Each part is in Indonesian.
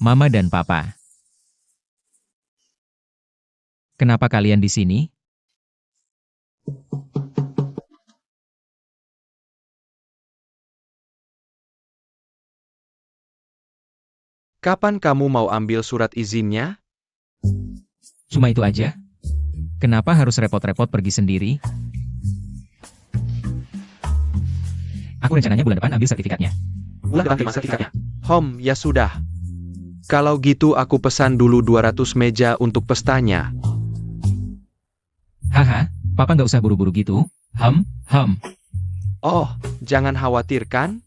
Mama dan Papa. Kenapa kalian di sini? Kapan kamu mau ambil surat izinnya? Cuma itu aja? Kenapa harus repot-repot pergi sendiri? Aku rencananya bulan depan ambil sertifikatnya. Bulan depan terima sertifikatnya. Ya sudah. Kalau gitu aku pesan dulu 200 meja untuk pestanya. Haha, Papa nggak usah buru-buru gitu. Oh, jangan khawatir kan?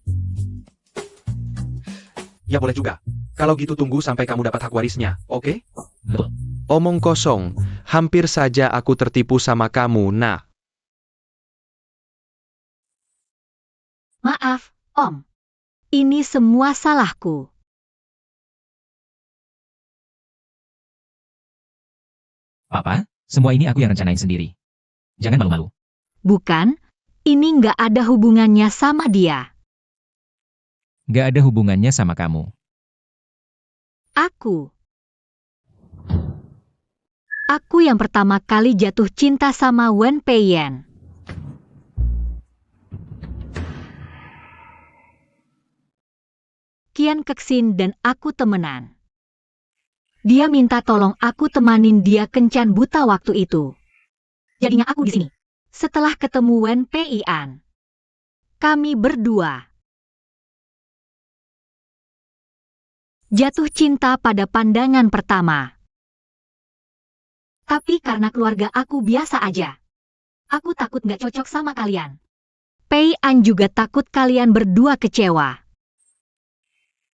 Ya boleh juga. Kalau gitu tunggu sampai kamu dapat hak warisnya, oke? Betul. Omong kosong, hampir saja aku tertipu sama kamu, nak. Maaf, Om. Ini semua salahku. Papa, semua ini aku yang rencanain sendiri. Jangan malu-malu. Bukan, ini nggak ada hubungannya sama dia. Nggak ada hubungannya sama kamu. Aku yang pertama kali jatuh cinta sama Wen Peiyan. Kian Keksin dan aku temenan. Dia minta tolong aku temanin dia kencan buta waktu itu. Jadinya aku di sini. Setelah ketemu Wen Peiyan, kami berdua jatuh cinta pada pandangan pertama. Tapi karena keluarga aku biasa aja, aku takut nggak cocok sama kalian. Peiyan juga takut kalian berdua kecewa.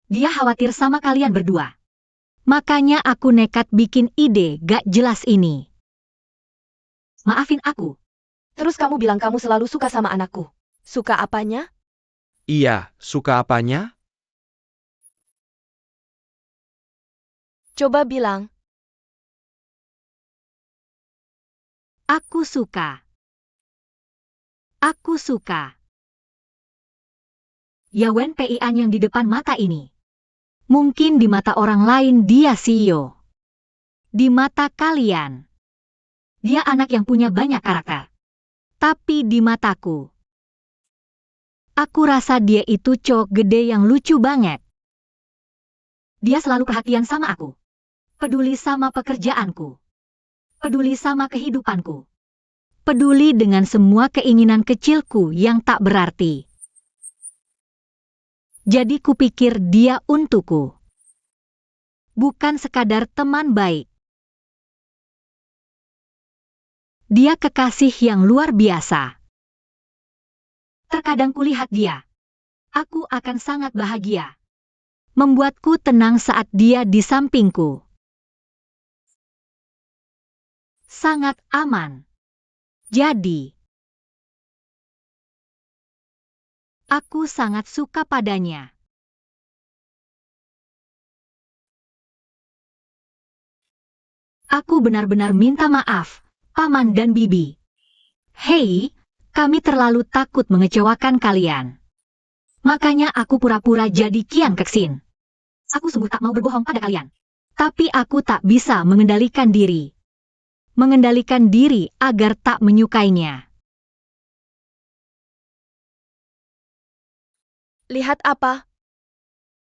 Dia khawatir sama kalian berdua. Makanya aku nekat bikin ide gak jelas ini. Maafin aku. Terus kamu bilang kamu selalu suka sama anakku. Suka apanya? Iya, suka apanya? Coba bilang. Aku suka. Ya Wen Peiyan yang di depan mata ini. Mungkin di mata orang lain dia CEO. Di mata kalian, dia anak yang punya banyak karakter. Tapi di mataku, aku rasa dia itu cowok gede yang lucu banget. Dia selalu perhatian sama aku. Peduli sama pekerjaanku. Peduli sama kehidupanku. Peduli dengan semua keinginan kecilku yang tak berarti. Jadi kupikir dia untukku. Bukan sekadar teman baik. Dia kekasih yang luar biasa. Terkadang kulihat dia. Aku akan sangat bahagia. Membuatku tenang saat dia di sampingku. Sangat aman. Jadi, aku sangat suka padanya. Aku benar-benar minta maaf, Paman dan Bibi. Hei, kami terlalu takut mengecewakan kalian. Makanya aku pura-pura jadi Kian Keksin. Aku sungguh tak mau berbohong pada kalian. Tapi aku tak bisa mengendalikan diri. Mengendalikan diri agar tak menyukainya. Lihat apa?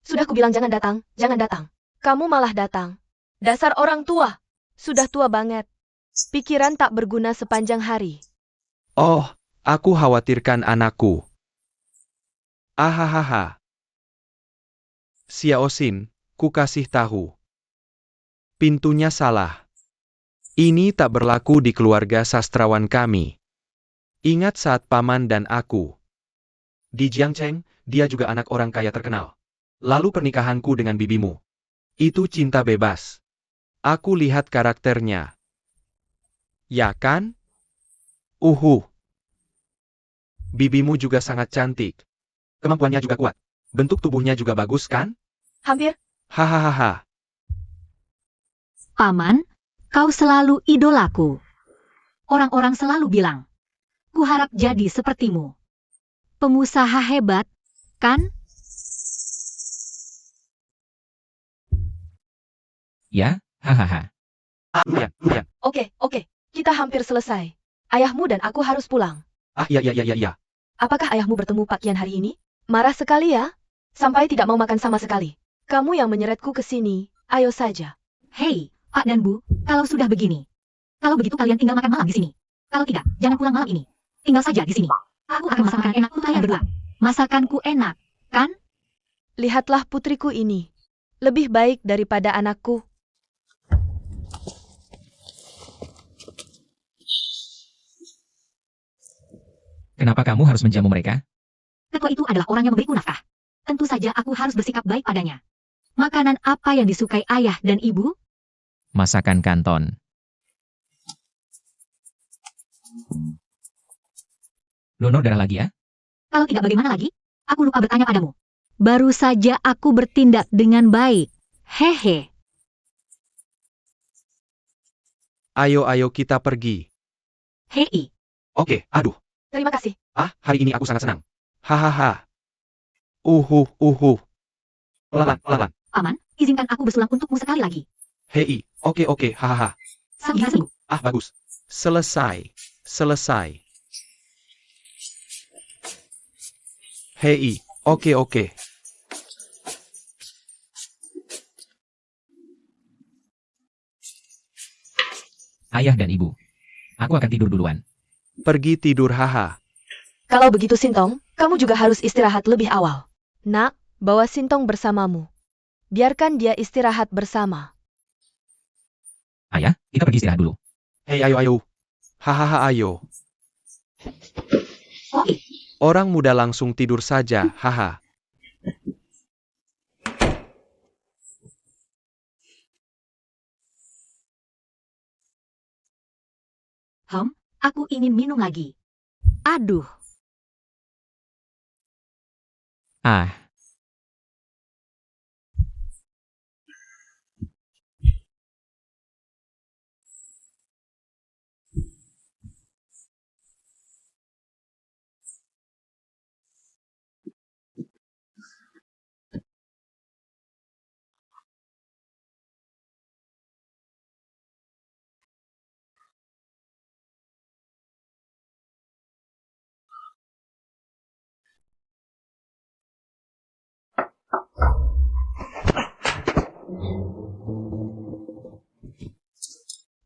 Sudah kubilang jangan datang, jangan datang. Kamu malah datang. Dasar orang tua. Sudah tua banget. Pikiran tak berguna sepanjang hari. Oh, aku khawatirkan anakku. Ahahaha. Xiaoxin, ku kasih tahu. Pintunya salah. Ini tak berlaku di keluarga sastrawan kami. Ingat saat paman dan aku. Di Jiangcheng, dia juga anak orang kaya terkenal. Lalu pernikahanku dengan bibimu. Itu cinta bebas. Aku lihat karakternya. Ya kan? Bibimu juga sangat cantik. Kemampuannya juga kuat. Bentuk tubuhnya juga bagus kan? Hampir. Hahaha. Paman, kau selalu idolaku. Orang-orang selalu bilang, ku harap jadi sepertimu. Pengusaha hebat, kan? Ya, hahaha. Lumayan, lumayan. Oke, kita hampir selesai. Ayahmu dan aku harus pulang. Iya. Apakah ayahmu bertemu Pak Kian hari ini? Marah sekali ya? Sampai tidak mau makan sama sekali. Kamu yang menyeretku ke sini, ayo saja. Hei, Pak dan Bu, kalau sudah begini. Kalau begitu kalian tinggal makan malam di sini. Kalau tidak, jangan pulang malam ini. Tinggal saja di sini. Aku akan masak makanan enak untuk kalian berdua. Masakanku enak, kan? Lihatlah putriku ini. Lebih baik daripada anakku. Kenapa kamu harus menjamu mereka? Ketua itu adalah orang yang memberiku nafkah. Tentu saja aku harus bersikap baik padanya. Makanan apa yang disukai ayah dan ibu? Masakan kanton. Donor darah lagi ya? Kalau tidak bagaimana lagi? Aku lupa bertanya padamu. Baru saja aku bertindak dengan baik. Hehe. Ayo kita pergi. Hei. Oke, aduh. Terima kasih. Hari ini aku sangat senang. Hahaha. Lalan. Paman, izinkan aku bersulang untukmu sekali lagi. Hei, oke, hahaha. Sanggup. Bagus. Selesai. Hei, oke. Ayah dan ibu. Aku akan tidur duluan. Pergi tidur, haha. Kalau begitu Sintong, kamu juga harus istirahat lebih awal. Nak, bawa Sintong bersamamu. Biarkan dia istirahat bersama. Ayah, kita pergi istirahat dulu. Hei, ayo. Hahaha, ayo. Oke. Orang muda langsung tidur saja, haha. Aku ingin minum lagi. Aduh. Ah,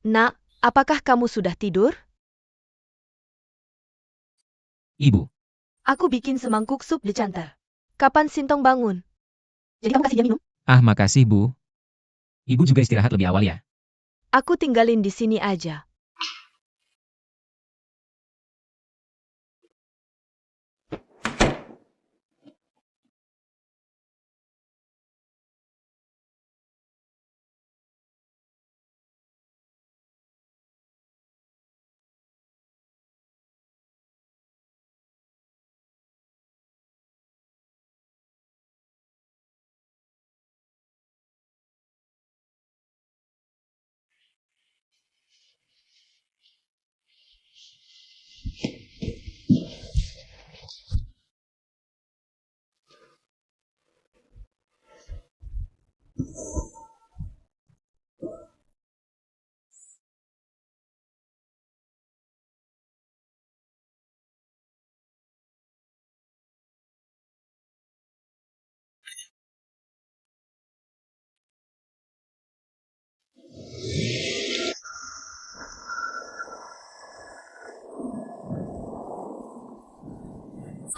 Nak, apakah kamu sudah tidur? ibu. Aku bikin semangkuk sup dicantar. Kapan Sintong bangun? Jadi kamu kasih dia minum? Ah, makasih, Bu. Ibu juga istirahat lebih awal ya. Aku tinggalin di sini aja.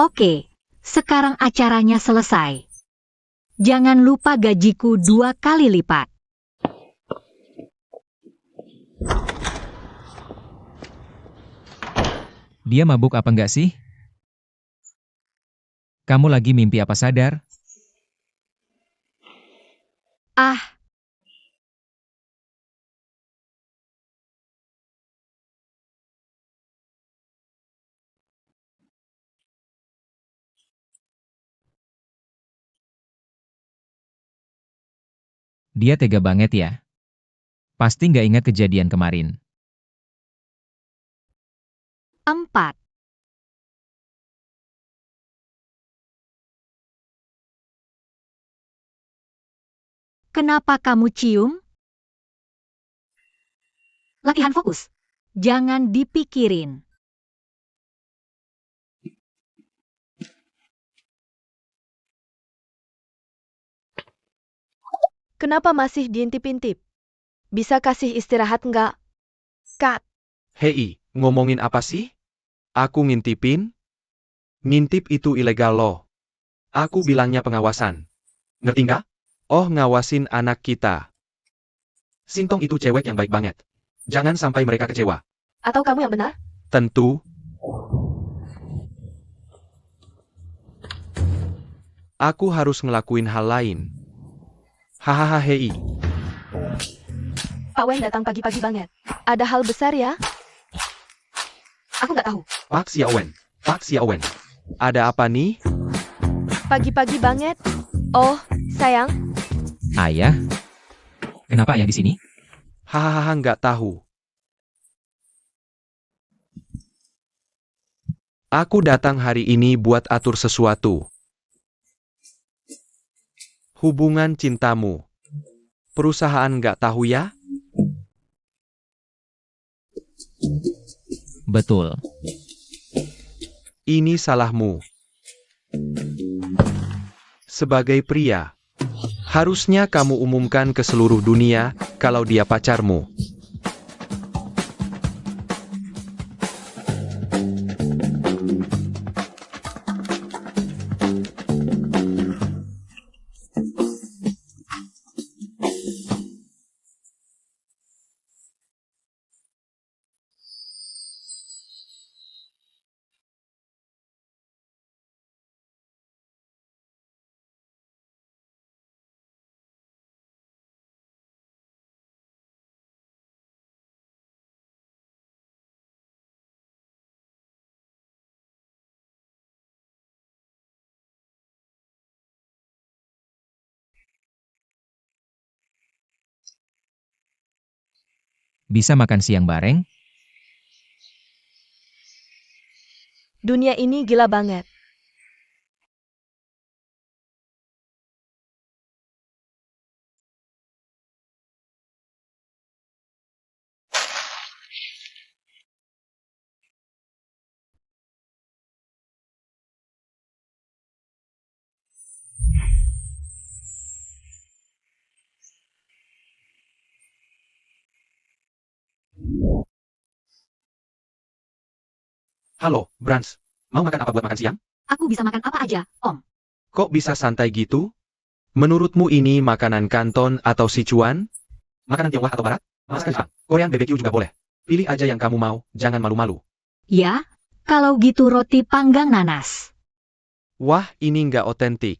Oke. Sekarang acaranya selesai. Jangan lupa gajiku 2 kali lipat. Dia mabuk apa enggak sih? Kamu lagi mimpi apa sadar? Ah, Dia tega banget ya. Pasti nggak ingat kejadian kemarin. 4. Kenapa kamu cium? Latihan fokus. Jangan dipikirin. Kenapa masih diintip-intip? Bisa kasih istirahat nggak? Kat, Hei, ngomongin apa sih? Aku ngintipin? Ngintip itu ilegal loh. Aku bilangnya pengawasan. Ngerti nggak? Oh, ngawasin anak kita. Sintong itu cewek yang baik banget. Jangan sampai mereka kecewa. atau kamu yang benar? Tentu. Aku harus ngelakuin hal lain. Hahaha hei. Pak Wen datang pagi-pagi banget. Ada hal besar ya? Aku nggak tahu. Pak Xiaowen. Pak Xiaowen. Ada apa nih? Pagi-pagi banget. Oh, sayang, Ayah? Kenapa ayah di sini? Hahaha nggak tahu. Aku datang hari ini buat atur sesuatu. Hubungan cintamu. Perusahaan nggak tahu ya? Betul. Ini salahmu. Sebagai pria, harusnya kamu umumkan ke seluruh dunia kalau dia pacarmu. Bisa makan siang bareng? dunia ini gila banget. Halo, Brans. Mau makan apa buat makan siang? Aku bisa makan apa aja, Om. Kok bisa santai gitu? Menurutmu ini makanan Kanton atau Sichuan? Makanan Tionghoa atau Barat? Masakan Jepang, Korean BBQ juga boleh. Pilih aja yang kamu mau, jangan malu-malu. Ya, kalau gitu roti panggang nanas. Wah, ini nggak otentik.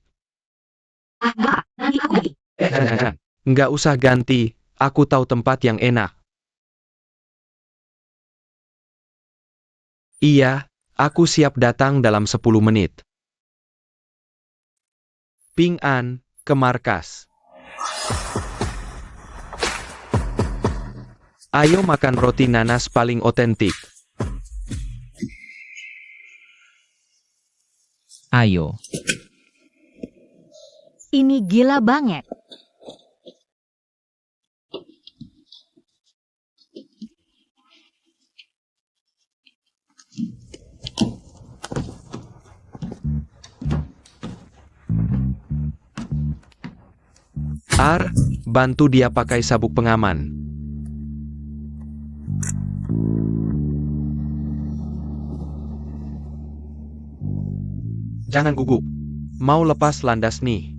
Ah, nggak, nanti aku ganti. Jangan. Nggak usah ganti, aku tahu tempat yang enak. Iya, aku siap datang dalam 10 menit. Ping An, ke markas. Ayo makan roti nanas paling otentik. Ayo. Ini gila banget. Bantu dia pakai sabuk pengaman. Jangan gugup. Mau lepas landas nih.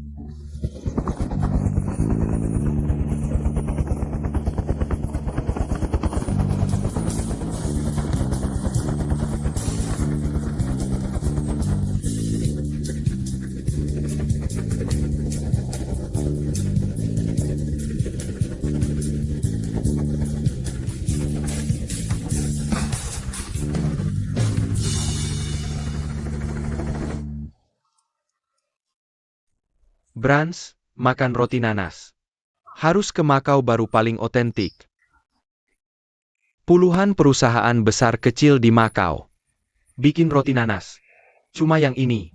Brans, makan roti nanas. Harus ke Makau baru paling otentik. Puluhan perusahaan besar kecil di Makau bikin roti nanas. Cuma yang ini.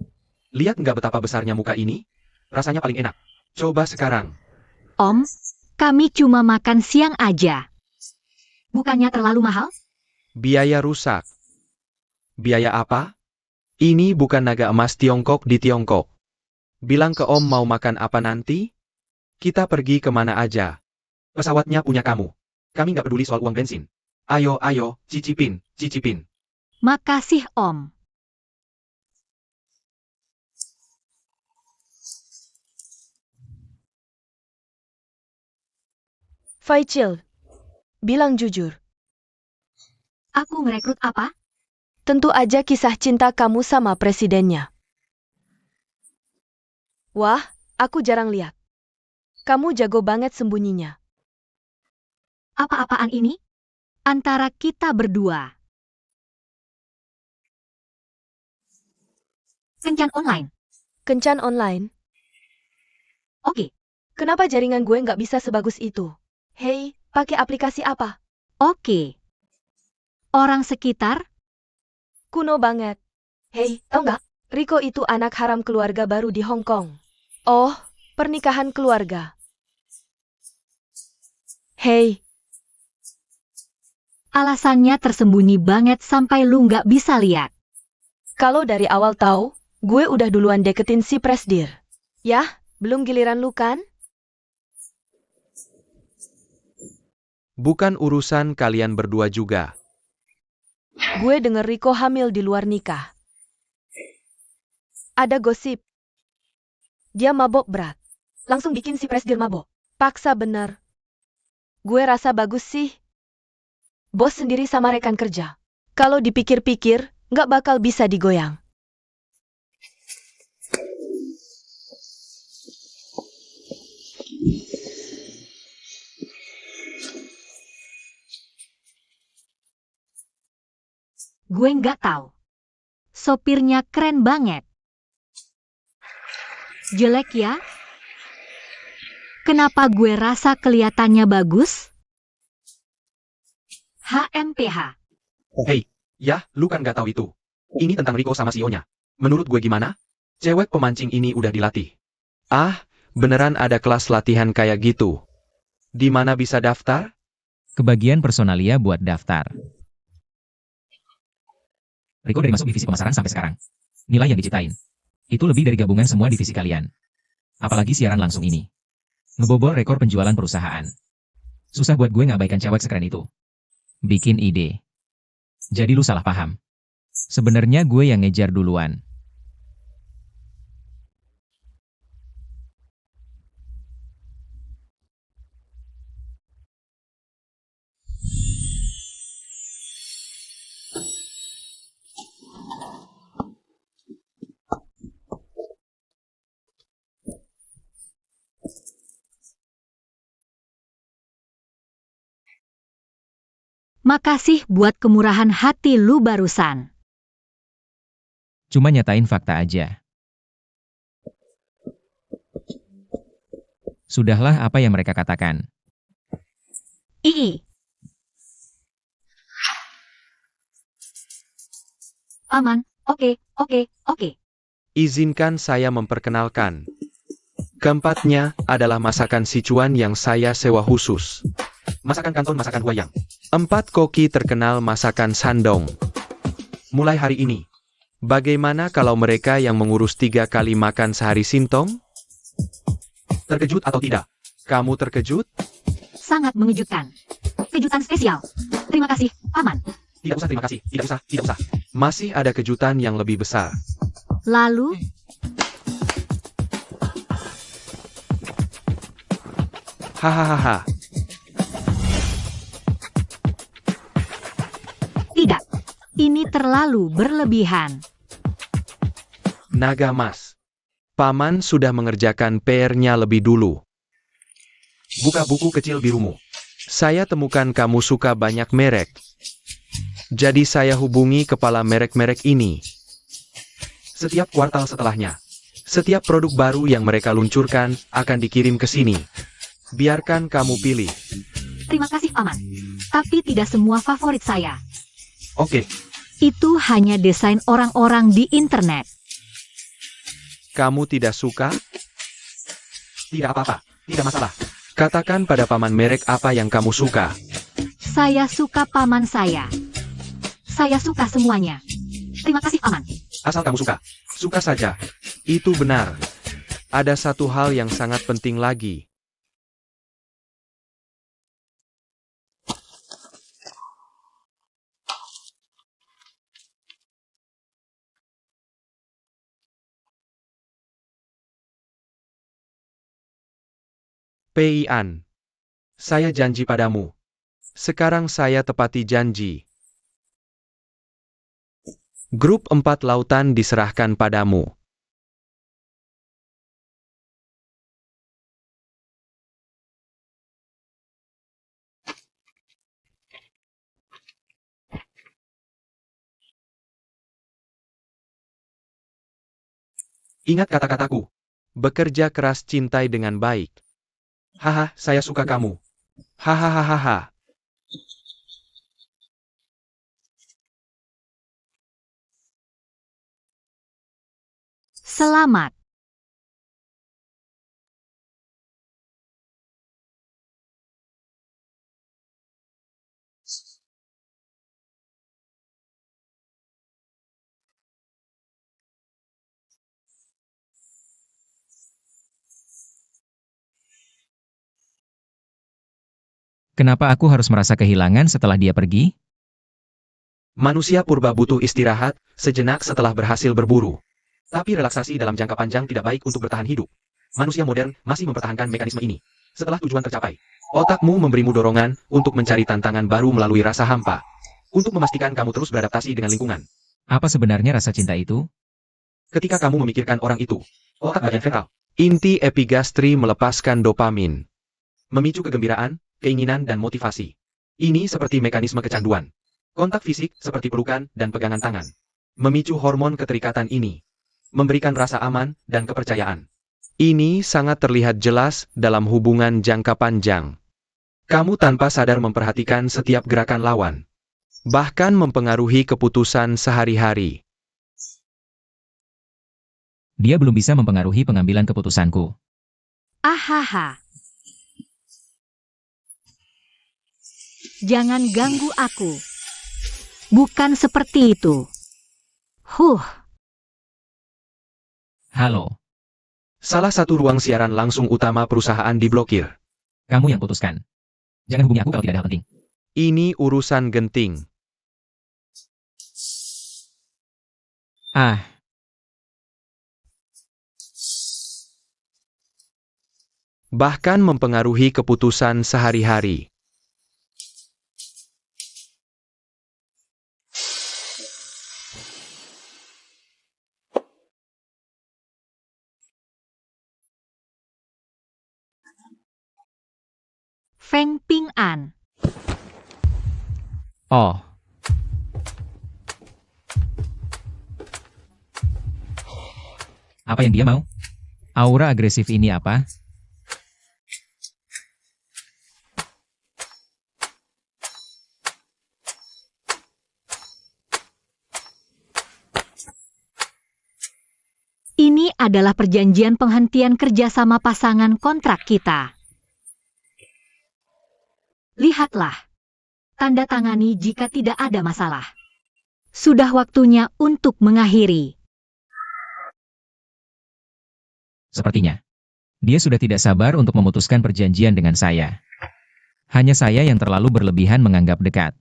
Lihat nggak betapa besarnya muka ini? Rasanya paling enak. Coba sekarang. Om, kami cuma makan siang aja. Bukannya terlalu mahal? Biaya rusak. Biaya apa? Ini bukan naga emas Tiongkok di Tiongkok. Bilang ke Om mau makan apa nanti? Kita pergi kemana aja. Pesawatnya punya kamu. Kami nggak peduli soal uang bensin. Ayo, ayo, cicipin, cicipin. Makasih, Om. Faicil, bilang jujur. Aku merekrut apa? Tentu aja kisah cinta kamu sama presidennya. Wah, aku jarang lihat. Kamu jago banget sembunyinya. Apa-apaan ini? Antara kita berdua. Kencan online. Kencan online? Oke, Kenapa jaringan gue nggak bisa sebagus itu? Hei, pakai aplikasi apa? oke. Orang sekitar? Kuno banget. Hei, tau nggak? Rico itu anak haram keluarga baru di Hong Kong. Oh, pernikahan keluarga. Hei, Alasannya tersembunyi banget sampai lu nggak bisa lihat. kalau dari awal tahu, gue udah duluan deketin si Presdir. Yah, belum giliran lu kan? Bukan urusan kalian berdua juga. Gue denger Rico hamil di luar nikah. Ada gosip. Dia mabok berat. Langsung bikin si Presdir mabok. Paksa bener. Gue rasa bagus sih. Bos sendiri sama rekan kerja. Kalau dipikir-pikir, nggak bakal bisa digoyang. Gue nggak tahu. Sopirnya keren banget. Jelek ya? Kenapa gue rasa kelihatannya bagus? HMPH. Hei, ya, lu kan nggak tahu itu. Ini tentang Rico sama CEO-nya. Menurut gue gimana? Cewek pemancing ini udah dilatih. Ah, beneran ada kelas latihan kayak gitu. Di mana bisa daftar? Kebagian personalia buat daftar. Rico dari masuk divisi pemasaran sampai sekarang. Nilai yang diciptain. Itu lebih dari gabungan semua divisi kalian. Apalagi siaran langsung ini. Ngebobol rekor penjualan perusahaan. Susah buat gue ngabaikan cewek sekeren itu. Bikin ide. Jadi lu salah paham. Sebenarnya gue yang ngejar duluan. Makasih buat kemurahan hati lu barusan. Cuma nyatain fakta aja. Sudahlah apa yang mereka katakan. Ii. Aman, oke. Izinkan saya memperkenalkan. Keempatnya adalah masakan Sichuan yang saya sewa khusus. Masakan kanton masakan wayang. 4 koki terkenal masakan Shandong. Mulai hari ini. Bagaimana kalau mereka yang mengurus 3 kali makan sehari sintong? Terkejut atau tidak? Kamu terkejut? Sangat mengejutkan. Kejutan spesial. Terima kasih, Paman. Tidak usah terima kasih, tidak usah. Masih ada kejutan yang lebih besar. Lalu, Hahaha. tidak. Ini terlalu berlebihan. Naga Mas. Paman sudah mengerjakan PR-nya lebih dulu. Buka buku kecil birumu. Saya temukan kamu suka banyak merek. Jadi saya hubungi kepala merek-merek ini. Setiap kuartal setelahnya, setiap produk baru yang mereka luncurkan akan dikirim ke sini. Biarkan kamu pilih. Terima kasih, Paman. Tapi tidak semua favorit saya. Oke, Itu hanya desain orang-orang di internet. kamu tidak suka? Tidak apa-apa, tidak masalah. Katakan pada paman merek apa yang kamu suka. Saya suka paman saya. Saya suka semuanya. Terima kasih, paman. Asal kamu suka. Suka saja. Itu benar. Ada satu hal yang sangat penting lagi. Pei-an. Saya janji padamu. Sekarang saya tepati janji. Grup 4 lautan diserahkan padamu. Ingat kata-kataku. Bekerja keras, cintai dengan baik. Haha, saya suka kamu. Hahaha. Selamat. Kenapa aku harus merasa kehilangan setelah dia pergi? Manusia purba butuh istirahat sejenak setelah berhasil berburu. Tapi relaksasi dalam jangka panjang tidak baik untuk bertahan hidup. Manusia modern masih mempertahankan mekanisme ini. Setelah tujuan tercapai, otakmu memberimu dorongan untuk mencari tantangan baru melalui rasa hampa. Untuk memastikan kamu terus beradaptasi dengan lingkungan. Apa sebenarnya rasa cinta itu? Ketika kamu memikirkan orang itu, otak bagian ventral, inti epigastri melepaskan dopamin. Memicu kegembiraan, keinginan dan motivasi. Ini seperti mekanisme kecanduan. Kontak fisik seperti pelukan dan pegangan tangan. Memicu hormon keterikatan ini. Memberikan rasa aman dan kepercayaan. Ini sangat terlihat jelas dalam hubungan jangka panjang. Kamu tanpa sadar memperhatikan setiap gerakan lawan. Bahkan mempengaruhi keputusan sehari-hari. Dia belum bisa mempengaruhi pengambilan keputusanku. Ahaha. Jangan ganggu aku. Bukan seperti itu. Halo, Salah satu ruang siaran langsung utama perusahaan diblokir. kamu yang putuskan. Jangan hubungi aku kalau tidak ada hal penting. Ini urusan genting. Ah, Bahkan mempengaruhi keputusan sehari-hari. Feng Ping An. oh. Apa yang dia mau? Aura agresif ini apa? Ini adalah perjanjian penghentian kerjasama pasangan kontrak kita. Lihatlah. Tanda tangani jika tidak ada masalah. Sudah waktunya untuk mengakhiri. Sepertinya. Dia sudah tidak sabar untuk memutuskan perjanjian dengan saya. Hanya saya yang terlalu berlebihan menganggap dekat.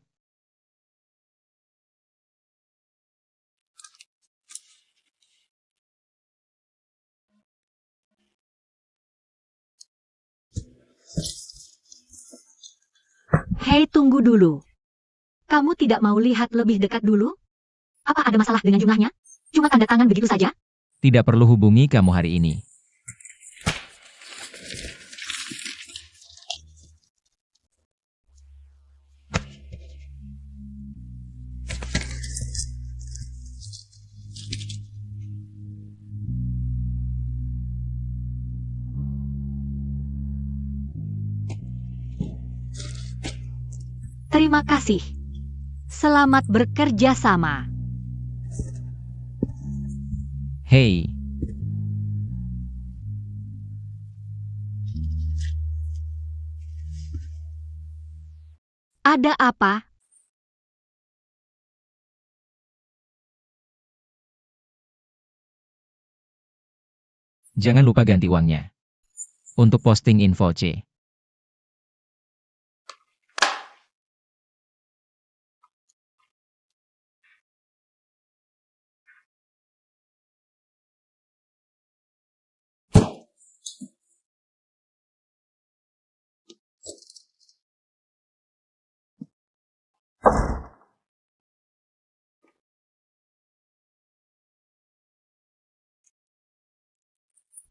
Hei, tunggu dulu. Kamu tidak mau lihat lebih dekat dulu? Apa ada masalah dengan jumlahnya? Cuma tanda tangan begitu saja? Tidak perlu hubungi kamu hari ini. Terima kasih. Selamat bekerja sama. Hei, Ada apa? Jangan lupa ganti uangnya. Untuk posting info C.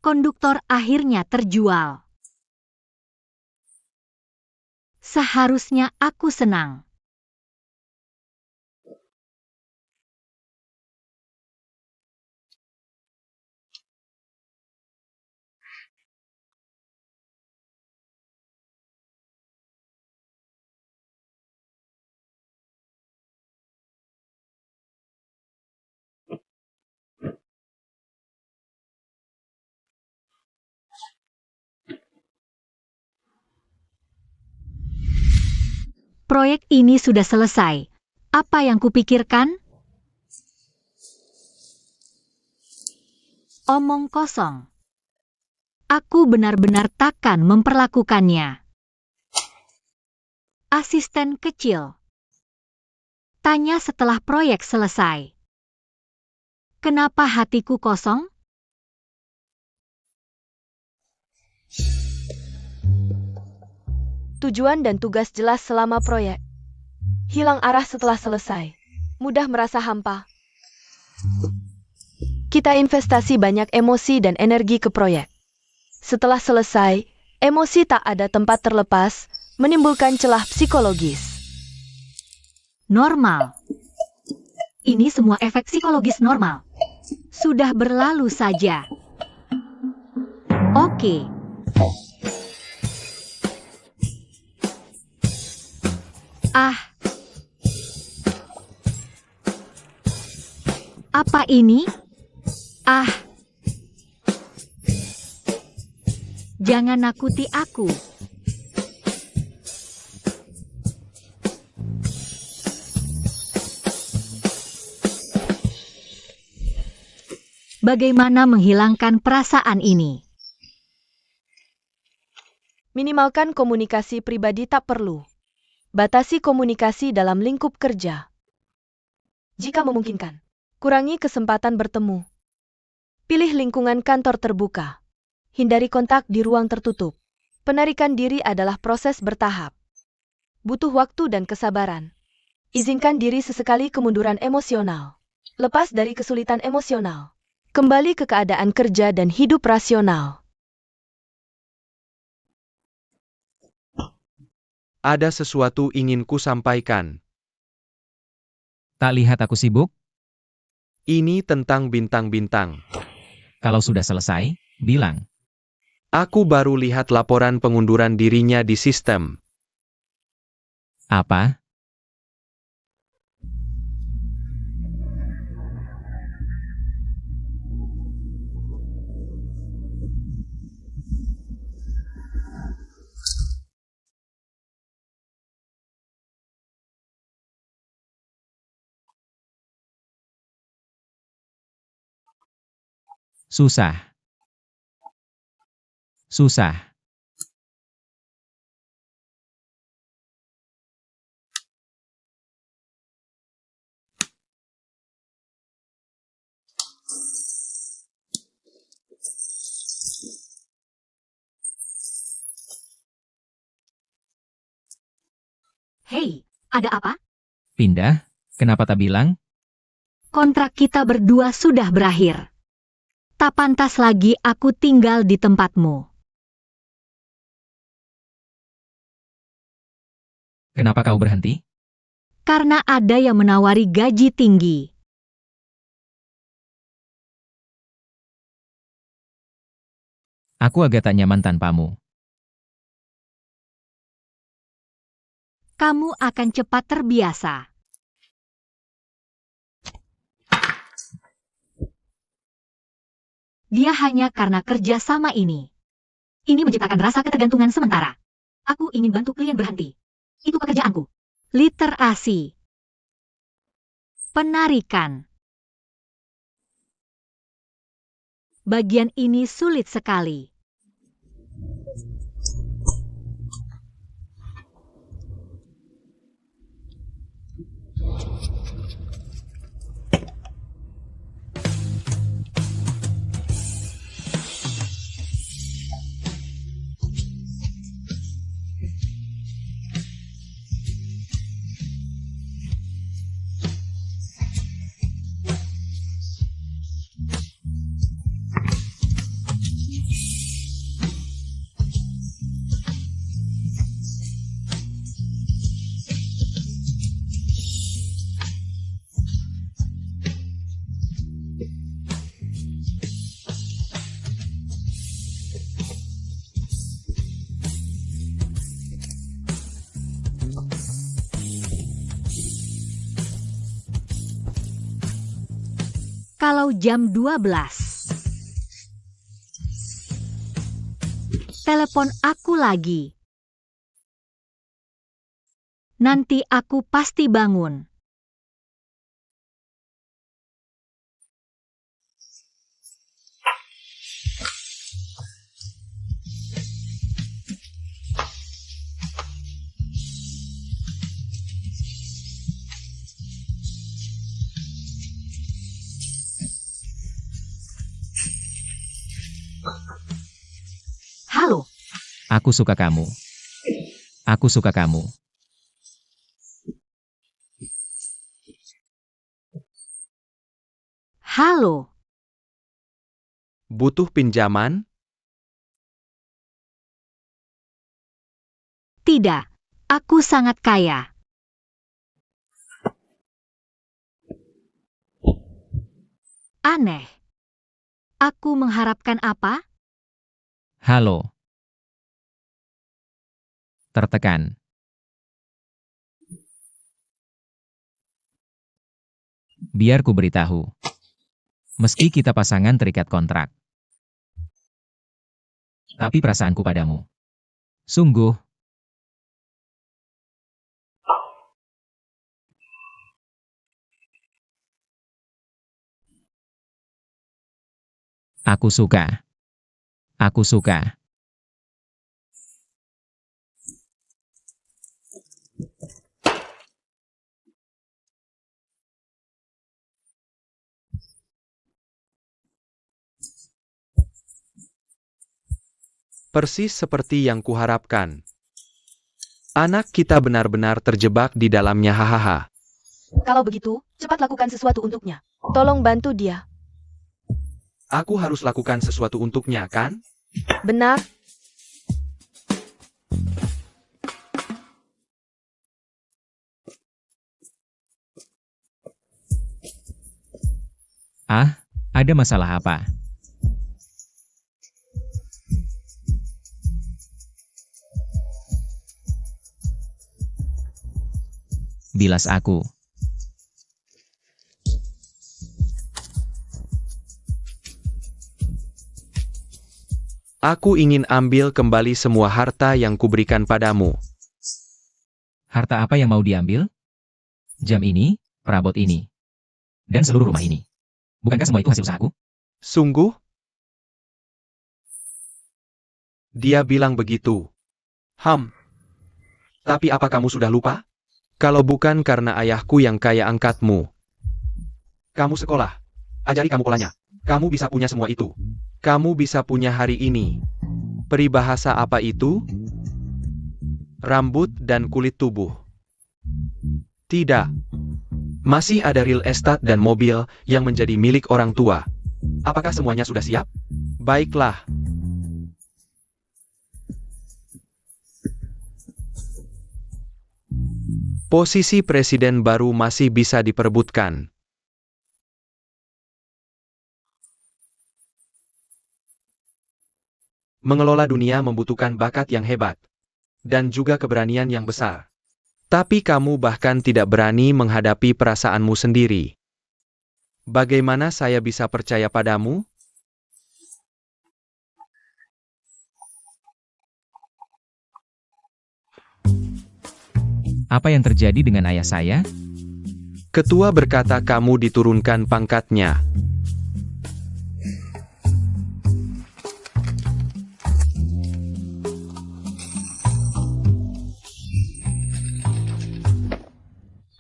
Konduktor akhirnya terjual. Seharusnya aku senang. Proyek ini sudah selesai. Apa yang kupikirkan? Omong kosong. Aku benar-benar takkan memperlakukannya. Asisten kecil. Tanya setelah proyek selesai. Kenapa hatiku kosong? Tujuan dan tugas jelas selama proyek. Hilang arah setelah selesai. Mudah merasa hampa. Kita investasi banyak emosi dan energi ke proyek. Setelah selesai, emosi tak ada tempat terlepas, menimbulkan celah psikologis. Normal. Ini semua efek psikologis normal. Sudah berlalu saja. Oke. Apa ini? Jangan nakuti aku. Bagaimana menghilangkan perasaan ini? Minimalkan komunikasi pribadi tak perlu. Batasi komunikasi dalam lingkup kerja. Jika memungkinkan, kurangi kesempatan bertemu. Pilih lingkungan kantor terbuka. Hindari kontak di ruang tertutup. Penarikan diri adalah proses bertahap. Butuh waktu dan kesabaran. Izinkan diri sesekali kemunduran emosional. Lepas dari kesulitan emosional. Kembali ke keadaan kerja dan hidup rasional. Ada sesuatu ingin ku sampaikan. Tak lihat aku sibuk? Ini tentang bintang-bintang. Kalau sudah selesai, bilang. Aku baru lihat laporan pengunduran dirinya di sistem. Apa? Susah. Susah. Hei, ada apa? Pindah? Kenapa tak bilang? Kontrak kita berdua sudah berakhir. Tak pantas lagi aku tinggal di tempatmu. Kenapa kau berhenti? Karena ada yang menawari gaji tinggi. Aku agak tak nyaman tanpamu. Kamu akan cepat terbiasa. Dia hanya karena kerja sama ini. Ini menciptakan rasa ketergantungan sementara. Aku ingin bantu klien berhenti. Itu pekerjaanku. Literasi. Penarikan. Bagian ini sulit sekali. Kalau jam 12. Telepon aku lagi. Nanti aku pasti bangun. Halo. Aku suka kamu. Aku suka kamu. Halo. Butuh pinjaman? Tidak. Aku sangat kaya. Aneh. Aku mengharapkan apa? Halo. Tertekan. Biar ku beritahu. Meski kita pasangan terikat kontrak. Tapi perasaanku padamu. Sungguh. Aku suka. Aku suka. Persis seperti yang kuharapkan. Anak kita benar-benar terjebak di dalamnya hahaha. Kalau begitu, cepat lakukan sesuatu untuknya. Tolong bantu dia. Aku harus lakukan sesuatu untuknya, kan? Benar? Ah, ada masalah apa? Bilas aku. Aku ingin ambil kembali semua harta yang kuberikan padamu. Harta apa yang mau diambil? Jam ini, perabot ini, dan seluruh rumah ini. Bukankah semua itu hasil usahaku? Sungguh? Dia bilang begitu. Tapi apa kamu sudah lupa? Kalau bukan karena ayahku yang kaya angkatmu. Kamu sekolah. Ajari kamu polanya. Kamu bisa punya semua itu. Kamu bisa punya hari ini. Peribahasa apa itu? Rambut dan kulit tubuh. Tidak. Masih ada real estate dan mobil yang menjadi milik orang tua. Apakah semuanya sudah siap? Baiklah. Posisi presiden baru masih bisa diperebutkan. Mengelola dunia membutuhkan bakat yang hebat. Dan juga keberanian yang besar. Tapi kamu bahkan tidak berani menghadapi perasaanmu sendiri. Bagaimana saya bisa percaya padamu? Apa yang terjadi dengan ayah saya? Ketua berkata kamu diturunkan pangkatnya.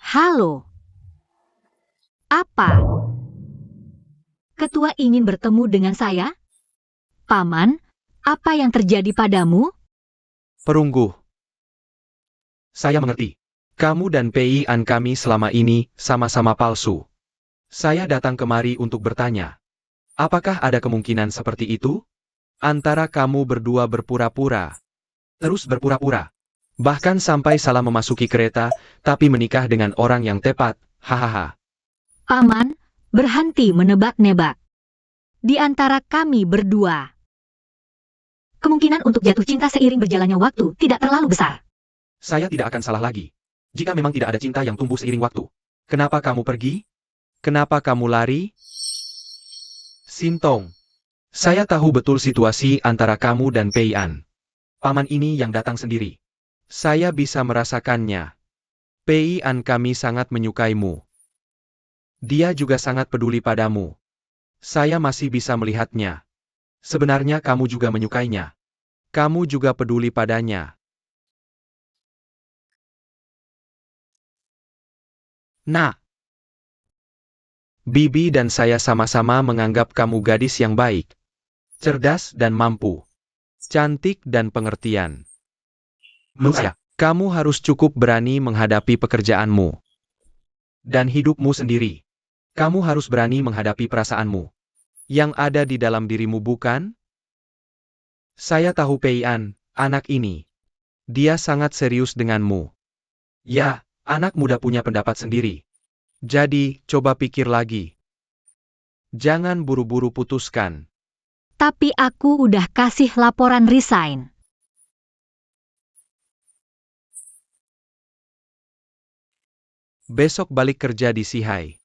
Halo. Apa? Ketua ingin bertemu dengan saya? Paman, apa yang terjadi padamu? Perunggu. Saya mengerti. Kamu dan PI-an kami selama ini sama-sama palsu. Saya datang kemari untuk bertanya. Apakah ada kemungkinan seperti itu? Antara kamu berdua berpura-pura. Terus berpura-pura. Bahkan sampai salah memasuki kereta, tapi menikah dengan orang yang tepat. Hahaha. Paman, berhenti menebak-nebak. Di antara kami berdua, kemungkinan untuk jatuh cinta seiring berjalannya waktu tidak terlalu besar. Saya tidak akan salah lagi. Jika memang tidak ada cinta yang tumbuh seiring waktu. Kenapa kamu pergi? Kenapa kamu lari? Sintong. Saya tahu betul situasi antara kamu dan Pei-an. Paman ini yang datang sendiri. Saya bisa merasakannya. Pei-an kami sangat menyukaimu. Dia juga sangat peduli padamu. Saya masih bisa melihatnya. Sebenarnya kamu juga menyukainya. Kamu juga peduli padanya. Nah, Bibi dan saya sama-sama menganggap kamu gadis yang baik, cerdas dan mampu, cantik dan pengertian. Menurut saya, kamu harus cukup berani menghadapi pekerjaanmu dan hidupmu sendiri. Kamu harus berani menghadapi perasaanmu yang ada di dalam dirimu, bukan? Saya tahu Pei-an, anak ini. Dia sangat serius denganmu. Ya, anak muda punya pendapat sendiri. Jadi, coba pikir lagi. Jangan buru-buru putuskan. Tapi aku udah kasih laporan resign. Besok balik kerja di Sihai.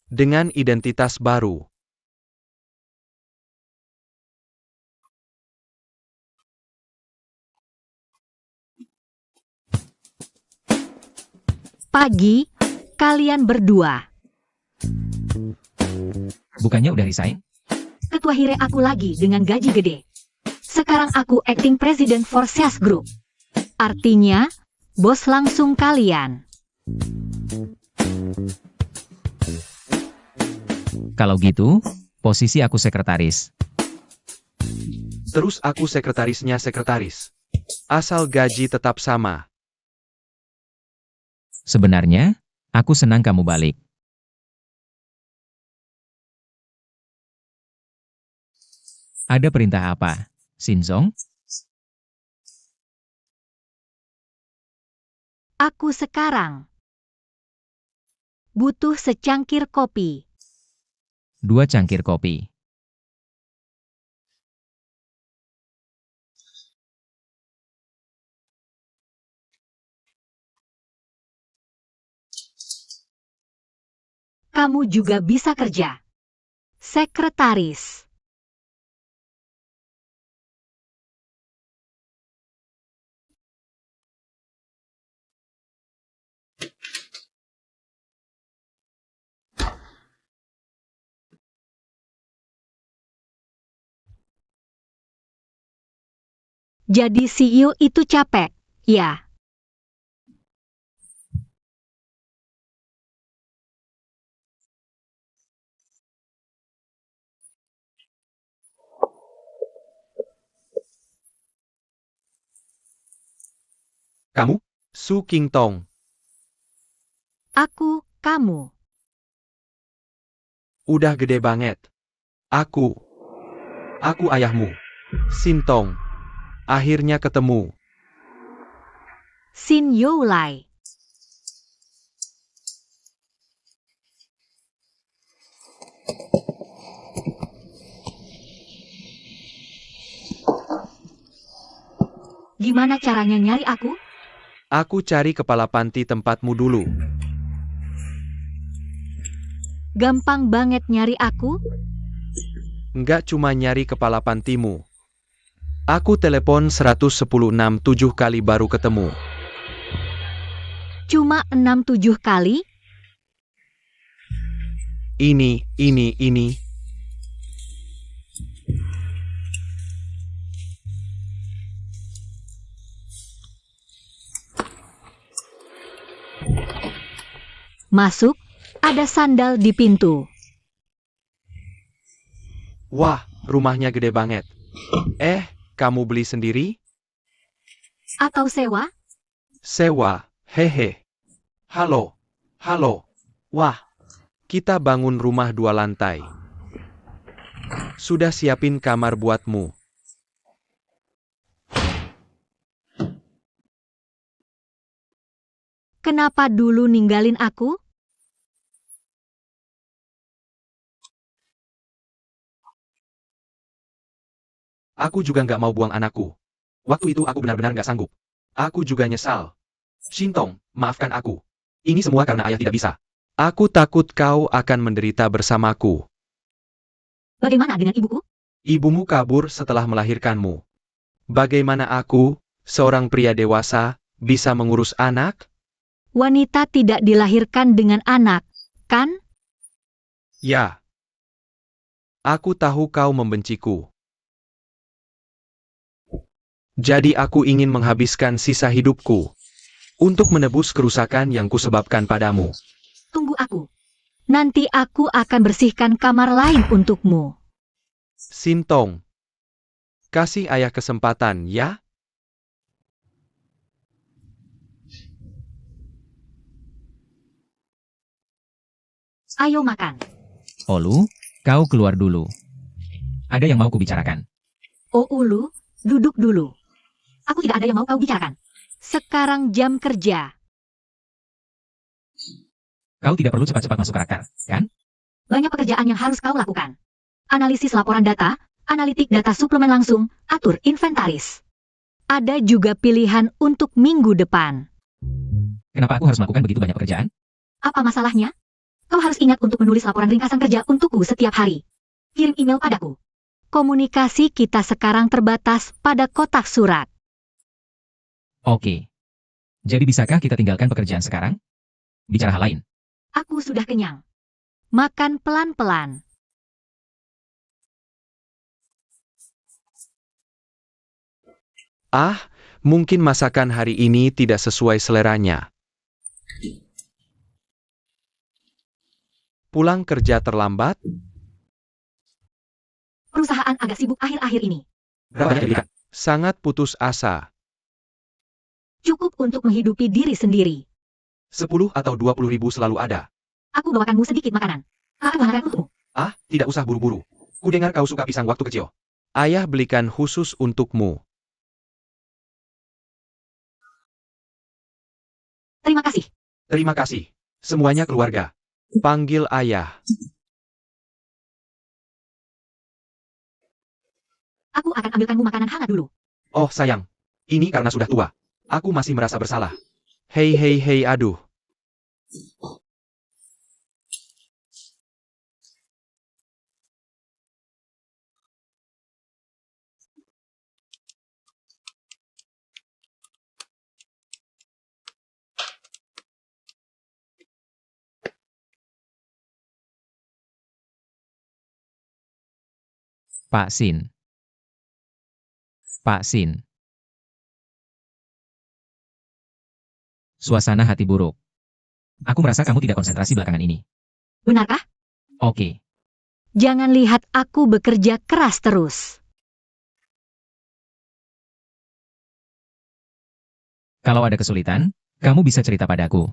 Dengan identitas baru. Pagi, kalian berdua. Bukannya udah resign? Ketua hire aku lagi dengan gaji gede. Sekarang aku acting president for sales group. Artinya, bos langsung kalian. Kalau gitu, posisi aku sekretaris. Terus aku sekretarisnya sekretaris. Asal gaji tetap sama. Sebenarnya, aku senang kamu balik. Ada perintah apa, Shinzong? Aku sekarang butuh secangkir kopi. 2 cangkir kopi. Kamu juga bisa kerja. Sekretaris. Jadi CEO itu capek, ya? Kamu? Su Qingtong. Aku, kamu. Udah gede banget. Aku ayahmu. Sintong. Akhirnya ketemu. Sin Youlai. Gimana caranya nyari aku? Aku cari kepala panti tempatmu dulu. Gampang banget nyari aku? Nggak cuma nyari kepala pantimu. Aku telepon 11067 kali baru ketemu. Cuma 6-7 kali? Ini. Masuk, ada sandal di pintu. Wah, rumahnya gede banget. Kamu beli sendiri? Atau sewa? Sewa, hehe. Halo. Wah, kita bangun rumah 2 lantai. Sudah siapin kamar buatmu. Kenapa dulu ninggalin aku? Aku juga nggak mau buang anakku. Waktu itu aku benar-benar nggak sanggup. Aku juga nyesal. Shintong, maafkan aku. Ini semua karena ayah tidak bisa. Aku takut kau akan menderita bersamaku. Bagaimana dengan ibuku? Ibumu kabur setelah melahirkanmu. Bagaimana aku, seorang pria dewasa, bisa mengurus anak? Wanita tidak dilahirkan dengan anak, kan? Ya. Aku tahu kau membenciku. Jadi aku ingin menghabiskan sisa hidupku untuk menebus kerusakan yang kusebabkan padamu. Tunggu aku. Nanti aku akan bersihkan kamar lain untukmu. Shintong, kasih ayah kesempatan ya? Ayo makan. Olu, kau keluar dulu. Ada yang mau kubicarakan. Oh Ulu, duduk dulu. Aku tidak ada yang mau kau bicarakan. Sekarang jam kerja. Kau tidak perlu cepat-cepat masuk karakter, kan? Banyak pekerjaan yang harus kau lakukan. Analisis laporan data, analitik data suplemen langsung, atur inventaris. Ada juga pilihan untuk minggu depan. Kenapa aku harus melakukan begitu banyak pekerjaan? Apa masalahnya? Kau harus ingat untuk menulis laporan ringkasan kerja untukku setiap hari. Kirim email padaku. Komunikasi kita sekarang terbatas pada kotak surat. Oke. Jadi bisakah kita tinggalkan pekerjaan sekarang? Bicara hal lain. Aku sudah kenyang. Makan pelan-pelan. Mungkin masakan hari ini tidak sesuai seleranya. Pulang kerja terlambat? Perusahaan agak sibuk akhir-akhir ini. Berapa banyak diberikan? Sangat putus asa. Cukup untuk menghidupi diri sendiri. 10 atau 20 ribu selalu ada. Aku bawakanmu sedikit makanan. Akan bawakan untukmu. Tidak usah buru-buru. Kudengar kau suka pisang waktu kecil. Ayah belikan khusus untukmu. Terima kasih. Terima kasih. Semuanya keluarga. Panggil ayah. Aku akan ambilkanmu makanan hangat dulu. Oh sayang. Ini karena sudah tua. Aku masih merasa bersalah. Hei, aduh. Pak Sin. Pak Sin. Suasana hati buruk. Aku merasa kamu tidak konsentrasi belakangan ini. Benarkah? Oke. Jangan lihat aku bekerja keras terus. Kalau ada kesulitan, kamu bisa cerita padaku.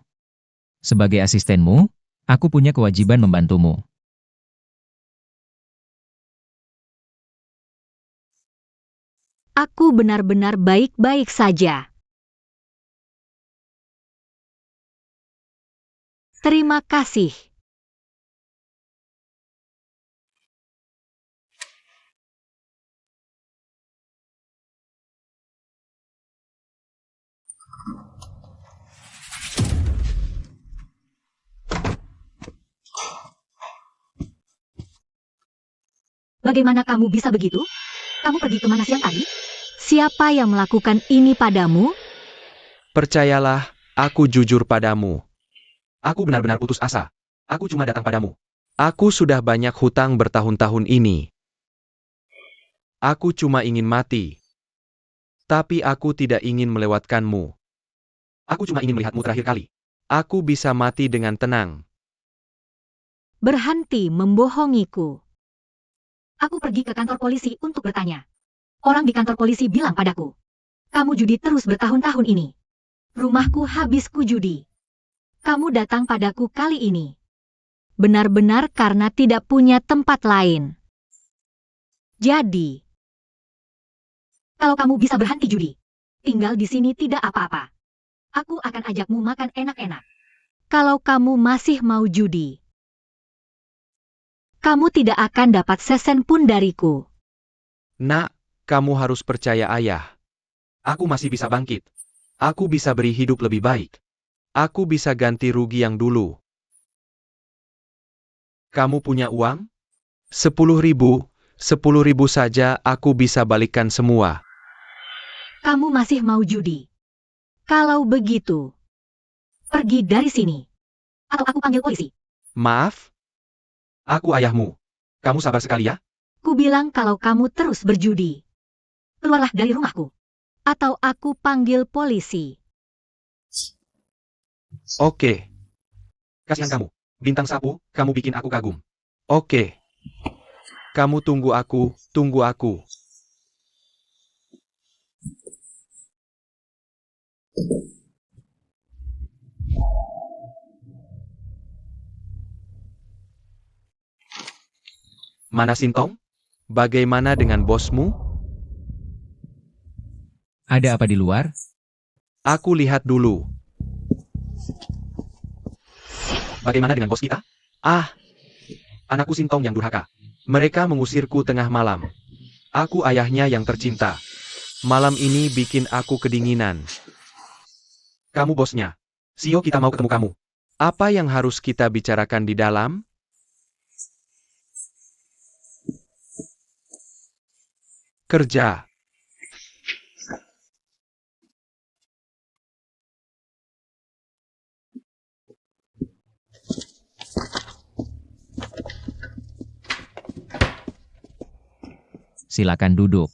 Sebagai asistenmu, aku punya kewajiban membantumu. Aku benar-benar baik-baik saja. Terima kasih. Bagaimana kamu bisa begitu? Kamu pergi kemana siang tadi? siapa yang melakukan ini padamu? Percayalah, aku jujur padamu. Aku benar-benar putus asa. Aku cuma datang padamu. Aku sudah banyak hutang bertahun-tahun ini. Aku cuma ingin mati. Tapi aku tidak ingin melewatkanmu. Aku cuma ingin melihatmu terakhir kali. Aku bisa mati dengan tenang. Berhenti membohongiku. Aku pergi ke kantor polisi untuk bertanya. Orang di kantor polisi bilang padaku, kamu judi terus bertahun-tahun ini. Rumahku habis kujudi. Kamu datang padaku kali ini. Benar-benar karena tidak punya tempat lain. Jadi, kalau kamu bisa berhenti judi, tinggal di sini tidak apa-apa. Aku akan ajakmu makan enak-enak. Kalau kamu masih mau judi, kamu tidak akan dapat sesen pun dariku. Nak, kamu harus percaya ayah. Aku masih bisa bangkit. Aku bisa beri hidup lebih baik. Aku bisa ganti rugi yang dulu. Kamu punya uang? 10.000, 10.000 saja aku bisa balikan semua. Kamu masih mau judi. Kalau begitu, pergi dari sini. Atau aku panggil polisi. Maaf? Aku ayahmu. Kamu sabar sekali ya? Ku bilang kalau kamu terus berjudi, keluarlah dari rumahku. Atau aku panggil polisi. Oke. Kasihan kamu. Bintang sapu, kamu bikin aku kagum. Oke. Kamu tunggu aku, tunggu aku. Mana Sintong? Bagaimana dengan bosmu? Ada apa di luar? Aku lihat dulu. Bagaimana dengan bos kita? Ah, anakku Sintong yang durhaka. Mereka mengusirku tengah malam. Aku ayahnya yang tercinta. Malam ini bikin aku kedinginan. Kamu bosnya. Sio, kita mau ketemu kamu. Apa yang harus kita bicarakan di dalam? Kerja. Silakan duduk.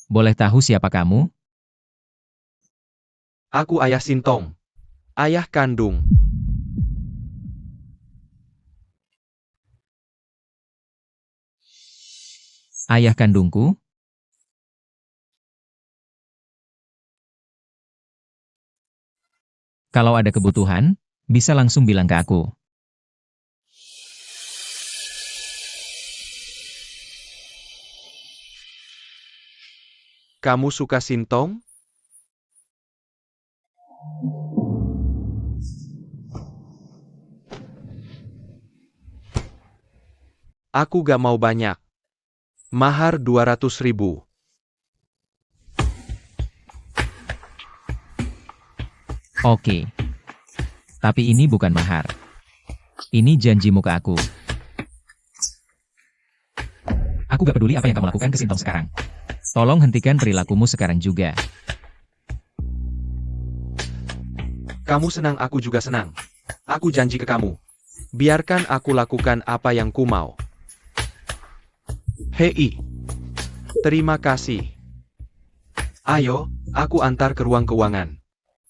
Boleh tahu siapa kamu? Aku ayah Sintong. Ayah kandung. Ayah kandungku? Kalau ada kebutuhan, bisa langsung bilang ke aku. Kamu suka Sintong? Aku gak mau banyak. Mahar 200.000. Oke. Tapi ini bukan mahar. Ini janjimu ke aku. Aku gak peduli apa yang kamu lakukan ke Sintong sekarang. Tolong hentikan perilakumu sekarang juga. Kamu senang, aku juga senang. Aku janji ke kamu. Biarkan aku lakukan apa yang ku mau. Hei. Terima kasih. Ayo, aku antar ke ruang keuangan.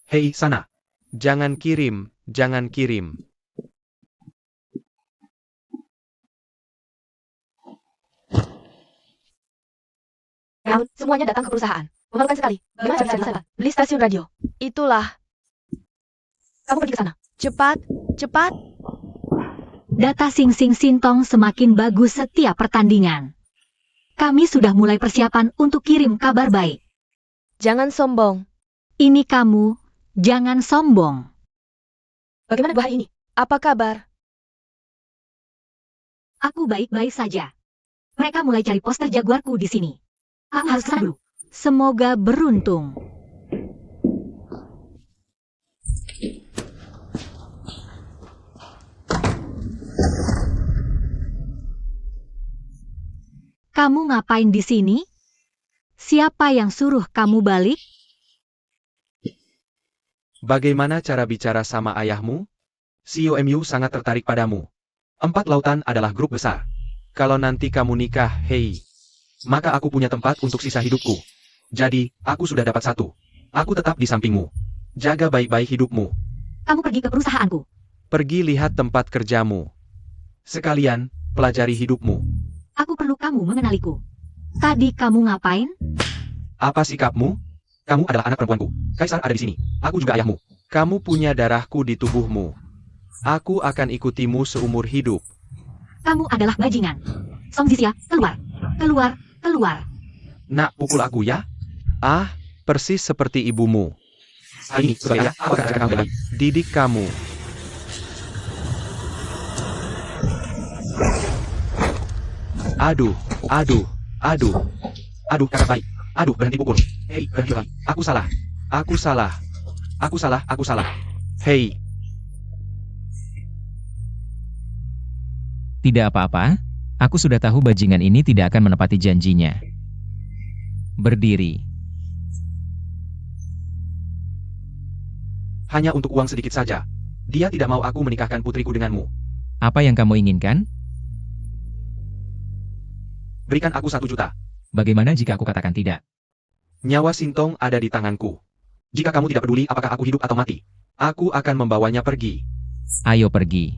Hei, sana. Jangan kirim, jangan kirim. Raun, semuanya datang ke perusahaan. Memalukan sekali. Bagaimana bisa di sana? Beli stasiun radio. Itulah. Kamu pergi ke sana. Cepat, cepat. Data Sing Sing Sintong semakin bagus setiap pertandingan. Kami sudah mulai persiapan untuk kirim kabar baik. Jangan sombong. Ini kamu, jangan sombong. Bagaimana 2 hari ini? Apa kabar? Aku baik-baik saja. Mereka mulai cari poster jaguarku di sini. Aku harus kesana dulu. Semoga beruntung. Kamu ngapain di sini? Siapa yang suruh kamu balik? Bagaimana cara bicara sama ayahmu? CEO MU sangat tertarik padamu. 4 Lautan adalah grup besar. Kalau nanti kamu nikah, hei, maka aku punya tempat untuk sisa hidupku. Jadi, aku sudah dapat satu. Aku tetap di sampingmu. Jaga baik-baik hidupmu. Kamu pergi ke perusahaanku. Pergi lihat tempat kerjamu. Sekalian, pelajari hidupmu. Aku perlu kamu mengenaliku. Tadi kamu ngapain? Apa sikapmu? Kamu adalah anak perempuanku. Kaisar ada di sini. Aku juga ayahmu. Kamu punya darahku di tubuhmu. Aku akan ikutimu seumur hidup. Kamu adalah bajingan. Song Zixia, keluar. Keluar, keluar. Nak, pukul aku ya? Ah, persis seperti ibumu. Hari ini, sebagai ayah, aku akan ajarkan kamu lagi. Didik kamu. Aduh, aduh, aduh. Aduh, kakak baik. Aduh, berhenti pukul. Hei, berhenti lagi. Aku salah. Aku salah. Aku salah, aku salah. Hei, Tidak apa-apa, aku sudah tahu bajingan ini tidak akan menepati janjinya. Berdiri. hanya untuk uang sedikit saja. Dia tidak mau aku menikahkan putriku denganmu. Apa yang kamu inginkan? Berikan aku 1 juta. Bagaimana jika aku katakan tidak? Nyawa Sintong ada di tanganku. Jika kamu tidak peduli apakah aku hidup atau mati, aku akan membawanya pergi. Ayo pergi.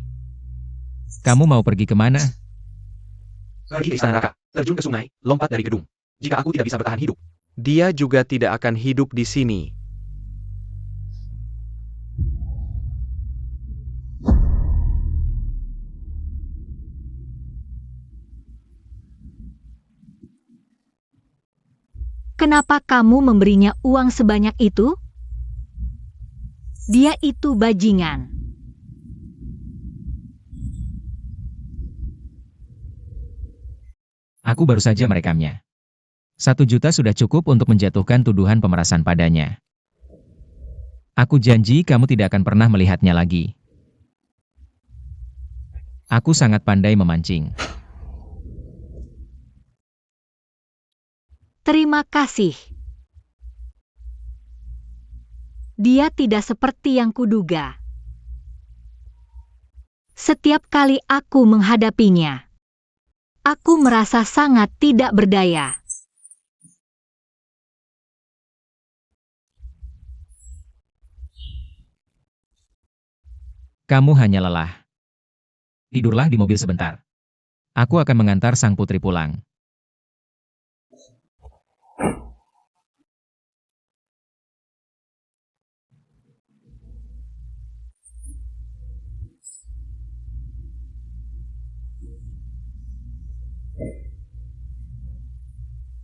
Kamu mau pergi kemana? Pergi ke istana neraka, terjun ke sungai, lompat dari gedung. Jika aku tidak bisa bertahan hidup, dia juga tidak akan hidup di sini. Kenapa kamu memberinya uang sebanyak itu? Dia itu bajingan. Aku baru saja merekamnya. 1 juta sudah cukup untuk menjatuhkan tuduhan pemerasan padanya. Aku janji kamu tidak akan pernah melihatnya lagi. Aku sangat pandai memancing. Terima kasih. Dia tidak seperti yang kuduga. Setiap kali aku menghadapinya, aku merasa sangat tidak berdaya. Kamu hanya lelah. Tidurlah di mobil sebentar. Aku akan mengantar sang putri pulang.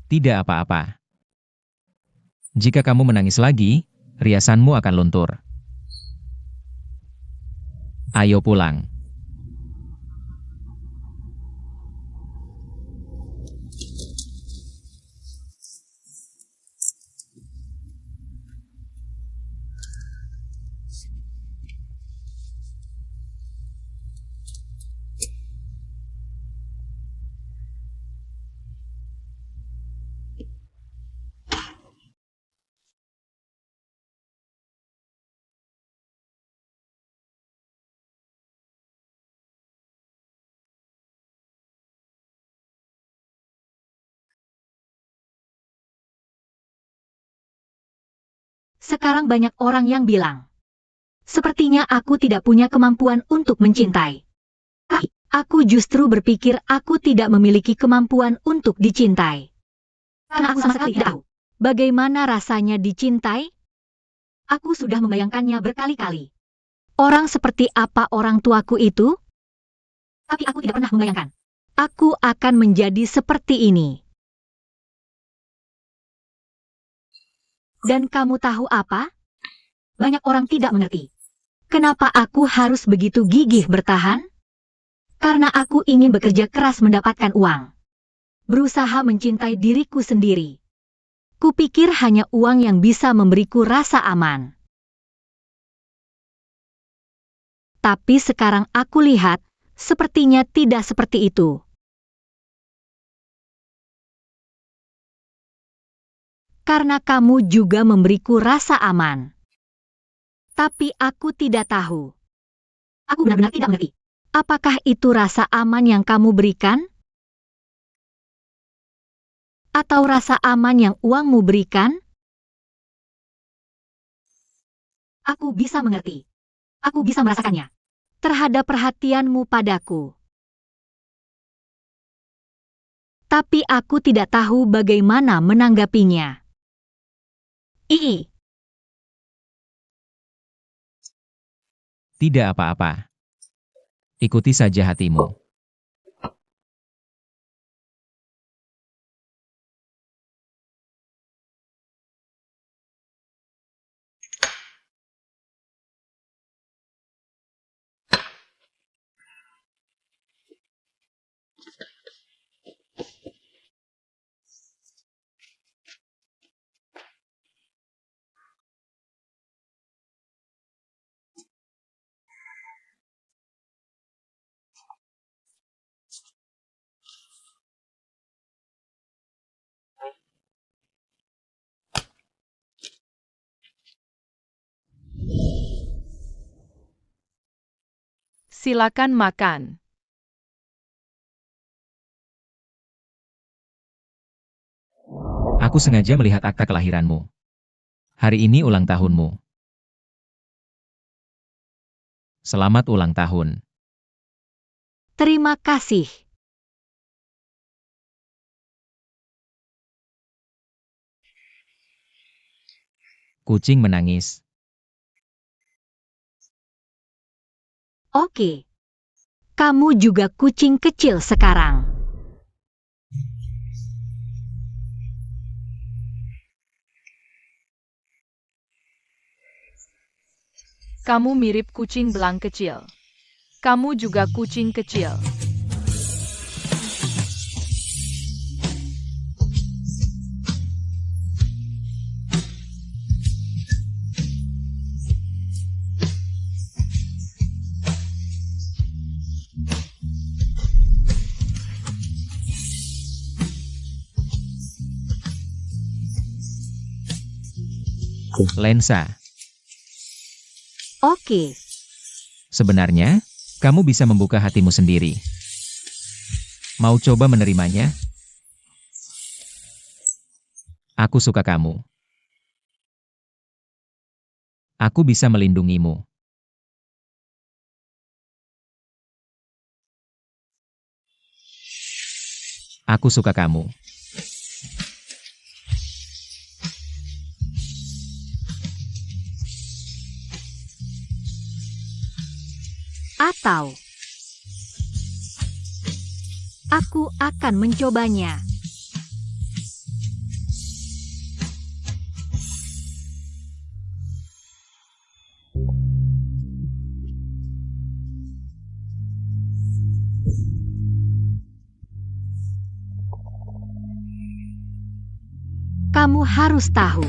Tidak apa-apa. Jika kamu menangis lagi, riasanmu akan luntur. Ayo pulang. Sekarang banyak orang yang bilang, sepertinya aku tidak punya kemampuan untuk mencintai. Tapi, aku justru berpikir aku tidak memiliki kemampuan untuk dicintai. Karena aku sama sekali tidak tahu bagaimana rasanya dicintai. Aku sudah membayangkannya berkali-kali. Orang seperti apa orang tuaku itu? Tapi aku tidak pernah membayangkan aku akan menjadi seperti ini. Dan kamu tahu apa? Banyak orang tidak mengerti. Kenapa aku harus begitu gigih bertahan? Karena aku ingin bekerja keras mendapatkan uang. Berusaha mencintai diriku sendiri. Kupikir hanya uang yang bisa memberiku rasa aman. Tapi sekarang aku lihat, sepertinya tidak seperti itu. Karena kamu juga memberiku rasa aman. Tapi aku tidak tahu. Aku benar-benar tidak mengerti. Apakah itu rasa aman yang kamu berikan? Atau rasa aman yang uangmu berikan? Aku bisa mengerti. Aku bisa merasakannya. Terhadap perhatianmu padaku. Tapi aku tidak tahu bagaimana menanggapinya. Ii. Tidak apa-apa. Ikuti saja hatimu. Silakan makan. Aku sengaja melihat akta kelahiranmu. Hari ini ulang tahunmu. Selamat ulang tahun. Terima kasih. Kucing menangis. Oke. Kamu juga kucing kecil sekarang. Kamu mirip kucing belang kecil. Kamu juga kucing kecil. Lensa. Oke. Sebenarnya, kamu bisa membuka hatimu sendiri. Mau coba menerimanya? Aku suka kamu. Aku bisa melindungimu. Aku suka kamu. Atau aku akan mencobanya. Kamu harus tahu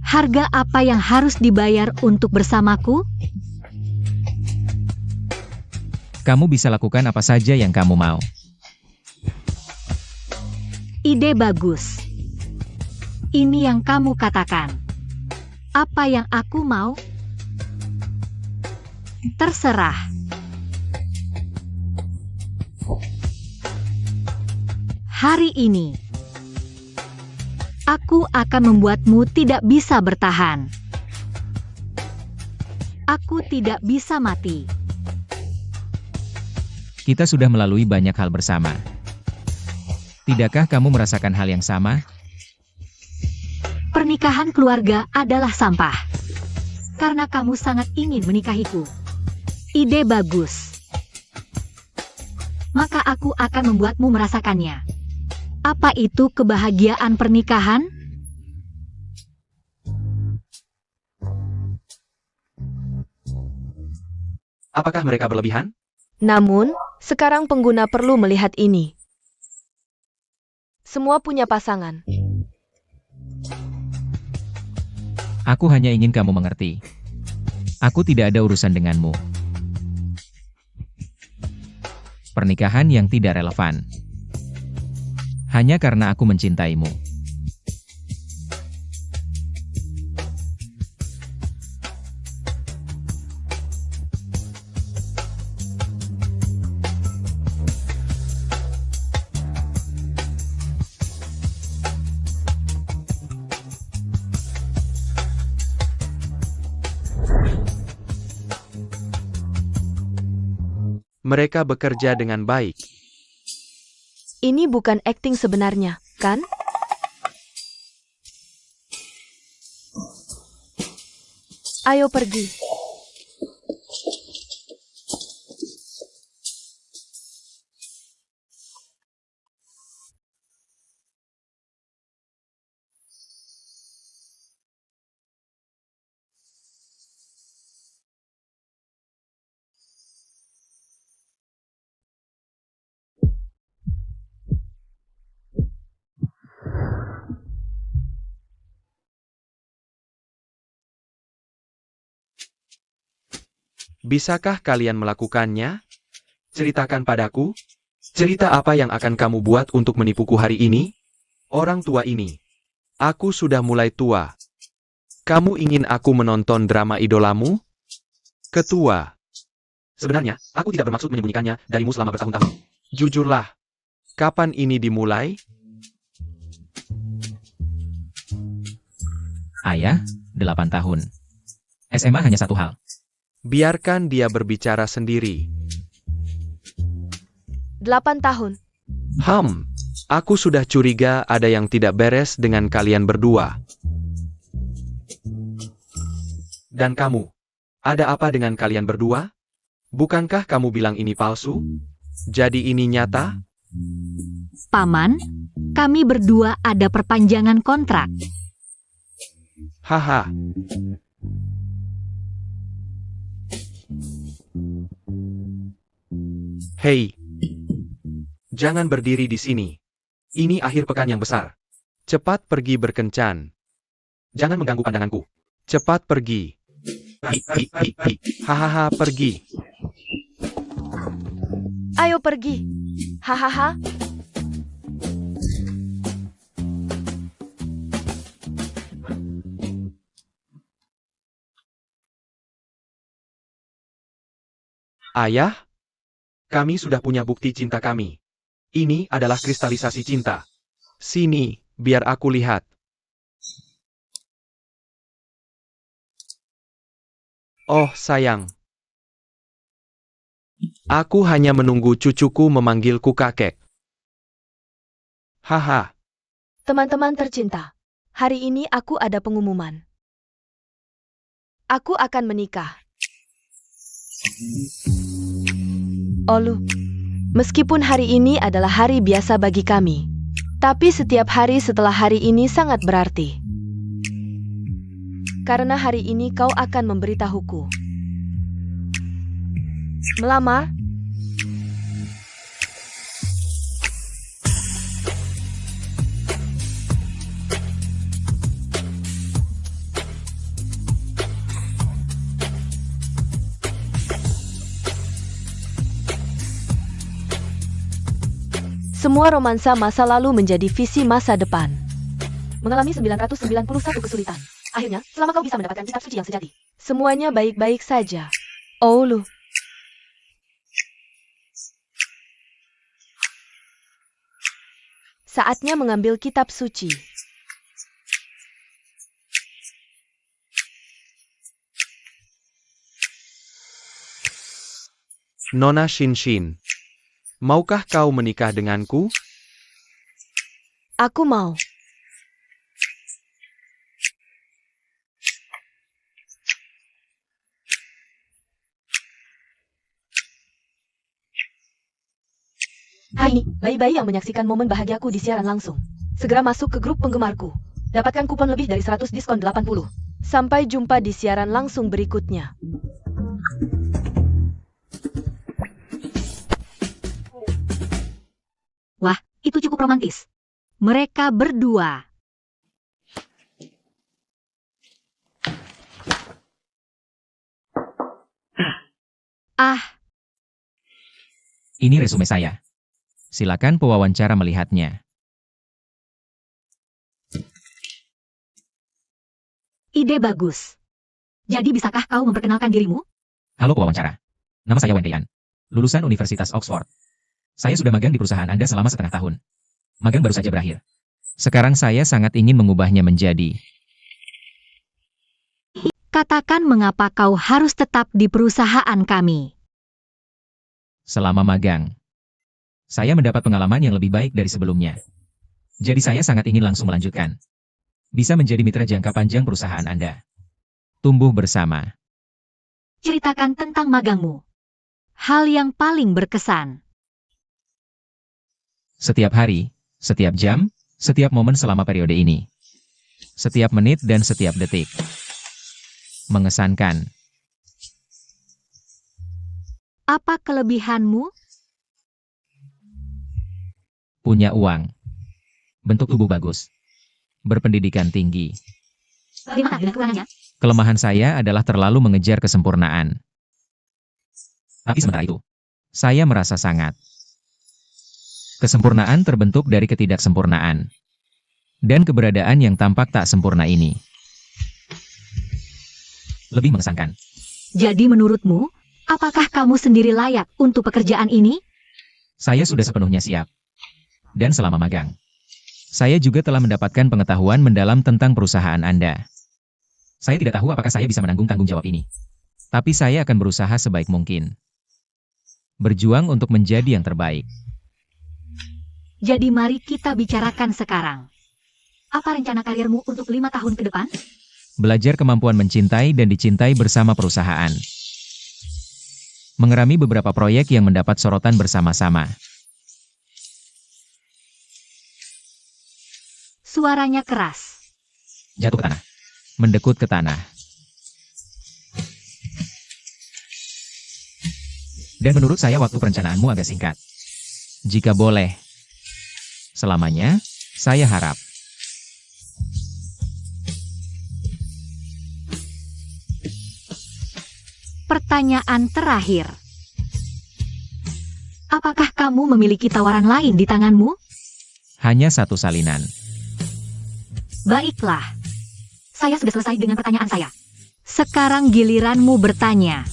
harga apa yang harus dibayar untuk bersamaku? Kamu bisa lakukan apa saja yang kamu mau. Ide bagus. Ini yang kamu katakan. Apa yang aku mau? Terserah. Hari ini, aku akan membuatmu tidak bisa bertahan. Aku tidak bisa mati. Kita sudah melalui banyak hal bersama. Tidakkah kamu merasakan hal yang sama? Pernikahan keluarga adalah sampah. Karena kamu sangat ingin menikahiku. Ide bagus. Maka aku akan membuatmu merasakannya. Apa itu kebahagiaan pernikahan? Apakah mereka berlebihan? Namun, sekarang pengguna perlu melihat ini. Semua punya pasangan. Aku hanya ingin kamu mengerti. Aku tidak ada urusan denganmu. Pernikahan yang tidak relevan. Hanya karena aku mencintaimu. Mereka bekerja dengan baik. Ini bukan akting sebenarnya, kan? Ayo pergi. Bisakah kalian melakukannya? Ceritakan padaku. Cerita apa yang akan kamu buat untuk menipuku hari ini? Orang tua ini. Aku sudah mulai tua. Kamu ingin aku menonton drama idolamu? Ketua. Sebenarnya, aku tidak bermaksud menyembunyikannya darimu selama bertahun-tahun. Jujurlah. Kapan ini dimulai? Ayah, 8 tahun. SMA hanya satu hal. Biarkan dia berbicara sendiri. 8 tahun. Aku sudah curiga ada yang tidak beres dengan kalian berdua. Dan kamu, ada apa dengan kalian berdua? Bukankah kamu bilang ini palsu? Jadi ini nyata? Paman, kami berdua ada perpanjangan kontrak. Haha. Hei, jangan berdiri di sini. Ini akhir pekan yang besar. Cepat pergi berkencan. Jangan mengganggu pandanganku. Cepat pergi. Hahaha, pergi. Ayo pergi. Hahaha. Ayah, kami sudah punya bukti cinta kami. Ini adalah kristalisasi cinta. Sini, biar aku lihat. Oh, sayang. Aku hanya menunggu cucuku memanggilku kakek. Haha. Teman-teman tercinta, hari ini aku ada pengumuman. Aku akan menikah. Olu, meskipun hari ini adalah hari biasa bagi kami, tapi setiap hari setelah hari ini sangat berarti. Karena hari ini kau akan memberitahuku. Melamar? Semua romansa masa lalu menjadi visi masa depan. Mengalami 991 kesulitan. Akhirnya, selama kau bisa mendapatkan kitab suci yang sejati, semuanya baik-baik saja. Olu. Saatnya mengambil kitab suci. Nona Shinshin. Maukah kau menikah denganku? Aku mau. Hai, bayi-bayi yang menyaksikan momen bahagiaku di siaran langsung. Segera masuk ke grup penggemarku. Dapatkan kupon lebih dari 100 diskon 80. Sampai jumpa di siaran langsung berikutnya. Wah, itu cukup romantis. Mereka berdua. Ah, Ini resume saya. Silakan pewawancara melihatnya. ide bagus. Jadi bisakah kau memperkenalkan dirimu? Halo pewawancara. Nama saya Wen Rian. Lulusan Universitas Oxford. Saya sudah magang di perusahaan Anda selama setengah tahun. Magang baru saja berakhir. Sekarang saya sangat ingin mengubahnya menjadi... Katakan mengapa kau harus tetap di perusahaan kami. Selama magang, saya mendapat pengalaman yang lebih baik dari sebelumnya. Jadi saya sangat ingin langsung melanjutkan. Bisa menjadi mitra jangka panjang perusahaan Anda. Tumbuh bersama. Ceritakan tentang magangmu. Hal yang paling berkesan. Setiap hari, setiap jam, setiap momen selama periode ini. Setiap menit dan setiap detik. Mengesankan. Apa kelebihanmu? Punya uang. Bentuk tubuh bagus. Berpendidikan tinggi. Bagaimana dengan kekurangannya? Kelemahan saya adalah terlalu mengejar kesempurnaan. Tapi sementara itu, saya merasa sangat. Kesempurnaan terbentuk dari ketidaksempurnaan. Dan keberadaan yang tampak tak sempurna ini. Lebih mengesankan. Jadi menurutmu, apakah kamu sendiri layak untuk pekerjaan ini? Saya sudah sepenuhnya siap. Dan selama magang, saya juga telah mendapatkan pengetahuan mendalam tentang perusahaan Anda. Saya tidak tahu apakah saya bisa menanggung tanggung jawab ini. Tapi saya akan berusaha sebaik mungkin. Berjuang untuk menjadi yang terbaik. Jadi mari kita bicarakan sekarang. Apa rencana karirmu untuk 5 tahun ke depan? Belajar kemampuan mencintai dan dicintai bersama perusahaan. Mengerami beberapa proyek yang mendapat sorotan bersama-sama. Suaranya keras. Jatuh ke tanah. Mendekut ke tanah. Dan menurut saya waktu perencanaanmu agak singkat. Jika boleh. Selamanya, saya harap. Pertanyaan terakhir. Apakah kamu memiliki tawaran lain di tanganmu? Hanya satu salinan. Baiklah. Saya sudah selesai dengan pertanyaan saya. Sekarang giliranmu bertanya.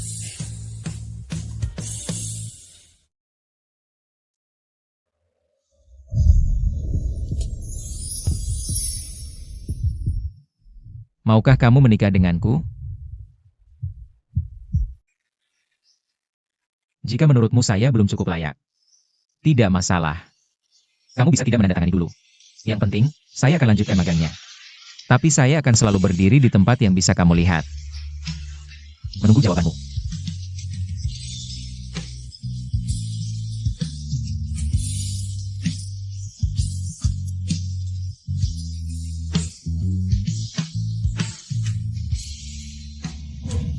Maukah kamu menikah denganku? Jika menurutmu saya belum cukup layak. Tidak masalah. Kamu bisa tidak menandatangani dulu. Yang penting, saya akan lanjutkan magangnya. Tapi saya akan selalu berdiri di tempat yang bisa kamu lihat. Menunggu jawabanmu.